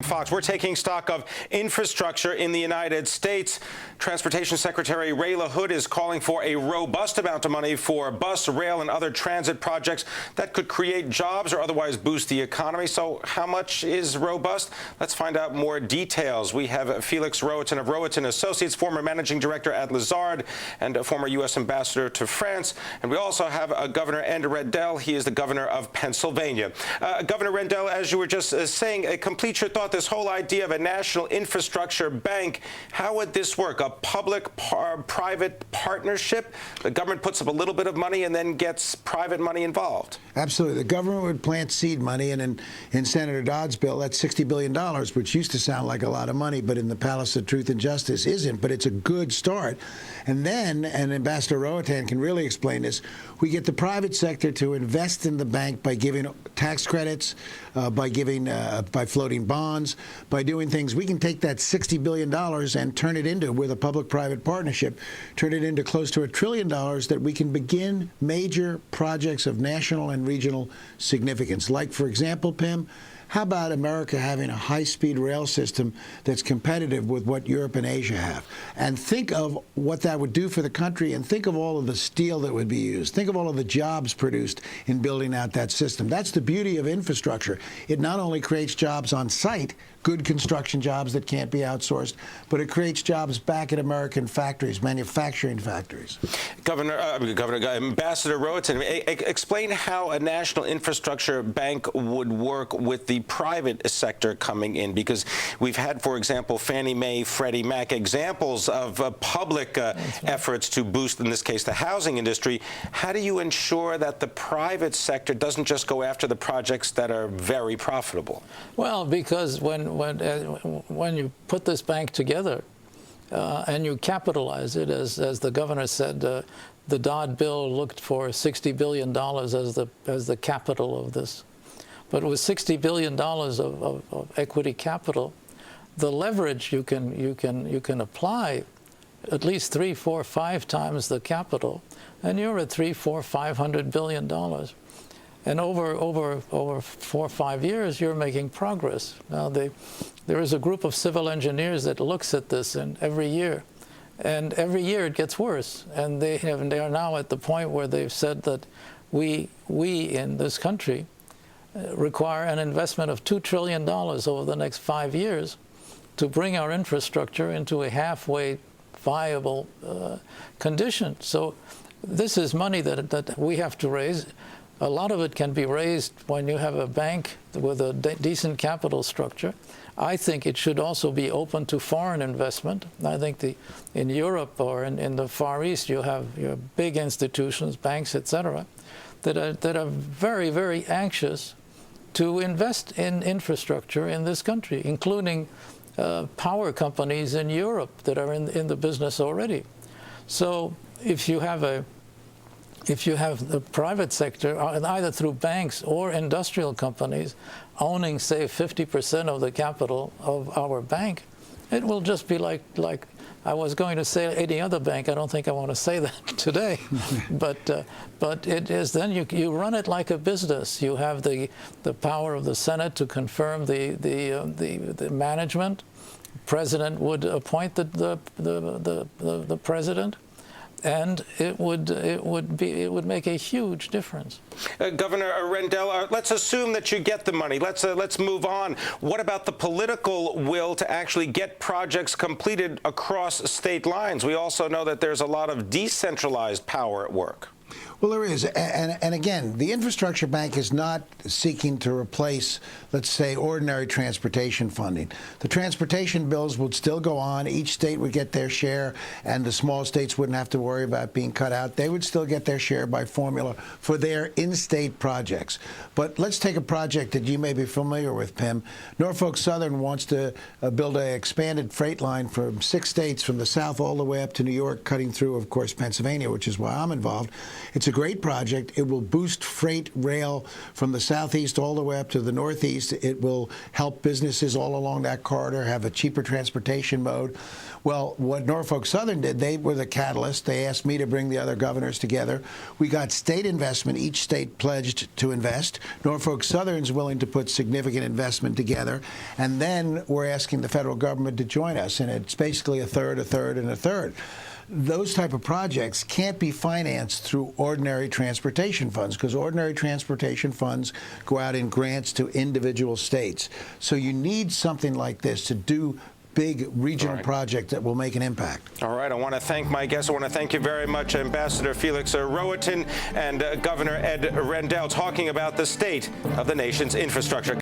Fox. We're taking stock of infrastructure in the United States. Transportation Secretary Ray LaHood is calling for a robust amount of money for bus, rail, and other transit projects that could create jobs or otherwise boost the economy. So how much is robust? Let's find out more details. We have Felix Rohatyn of Rohatyn Associates, former managing director at Lazard and a former U.S. ambassador to France. And we also have Governor Rendell. He is the governor of Pennsylvania. Governor Rendell, as you were just saying, complete your thought, this whole idea of a national infrastructure bank. How would this work? A public-private partnership? The government puts up a little bit of money and then gets private money involved. Absolutely. The government would plant seed money, and in Senator Dodd's bill, that's $60 billion, which used to sound like a lot of money, but in the Palace of Truth and Justice isn't, but it's a good start. And then, and Ambassador Rohatyn can really explain this, we get the private sector to invest in the bank by giving tax credits, by floating bonds, by doing things. We can take that $60 billion and turn it into, with a public-private partnership, turn it into close to $1 trillion that we can begin major projects of national and regional significance. Like, for example, Pimm, how about America having a high-speed rail system that's competitive with what Europe and Asia have? And think of what that would do for the country, and think of all of the steel that would be used. Think of all of the jobs produced in building out that system. That's the beauty of infrastructure. It not only creates jobs on site, good construction jobs that can't be outsourced, but it creates jobs back at American factories, manufacturing factories. Ambassador Rohatyn, explain how a national infrastructure bank would work with the private sector coming in, because we've had, for example, Fannie Mae, Freddie Mac, examples of public efforts to boost, in this case, the housing industry. How do you ensure that the private sector doesn't just go after the projects that are very profitable? Well, because when you put this bank together and you capitalize it, as the governor said, the Dodd bill looked for $60 billion as the capital of this. But with $60 billion of equity capital, the leverage you can apply at least 3, 4, 5 times the capital, and you're at $500 billion. And over 4 or 5 years, you're making progress. Now, there is a group of civil engineers that looks at this every year, and every year it gets worse. And they are now at the point where they've said that we in this country require an investment of $2 trillion over the next 5 years to bring our infrastructure into a halfway viable condition. So this is money that we have to raise. A lot of it can be raised when you have a bank with a decent capital structure. I think it should also be open to foreign investment. I think in Europe or in the Far East, you have your big institutions, banks, etc., that are very, very anxious to invest in infrastructure in this country, including power companies in Europe that are in the business already. So if you have the private sector, either through banks or industrial companies, owning, say, 50% of the capital of our bank, it will just be like I was going to say any other bank. I don't think I want to say that today, but it is. Then you run it like a business. You have the power of the Senate to confirm the management. President would appoint the president. And it would make a huge difference. Governor Rendell, let's assume that you get the money. Let's move on. What about the political will to actually get projects completed across state lines? We also know that there's a lot of decentralized power at work. Well, there is. And again, the infrastructure bank is not seeking to replace, let's say, ordinary transportation funding. The transportation bills would still go on. Each state would get their share, and the small states wouldn't have to worry about being cut out. They would still get their share by formula for their in-state projects. But let's take a project that you may be familiar with, Pimm. Norfolk Southern wants to build an expanded freight line from 6 states, from the south all the way up to New York, cutting through, of course, Pennsylvania, which is why I'm involved. It's It's a great project. It will boost freight rail from the southeast all the way up to the northeast. It will help businesses all along that corridor have a cheaper transportation mode. Well, what Norfolk Southern did, they were the catalyst. They asked me to bring the other governors together. We got state investment. Each state pledged to invest. Norfolk Southern's willing to put significant investment together. And then we're asking the federal government to join us. And it's basically a third, a third, and a third. Those type of projects can't be financed through ordinary transportation funds, because ordinary transportation funds go out in grants to individual states. So you need something like this to do big regional project that will make an impact. All right. I want to thank my guests. I want to thank you very much, Ambassador Felix Rohatyn and Governor Ed Rendell, talking about the state of the nation's infrastructure.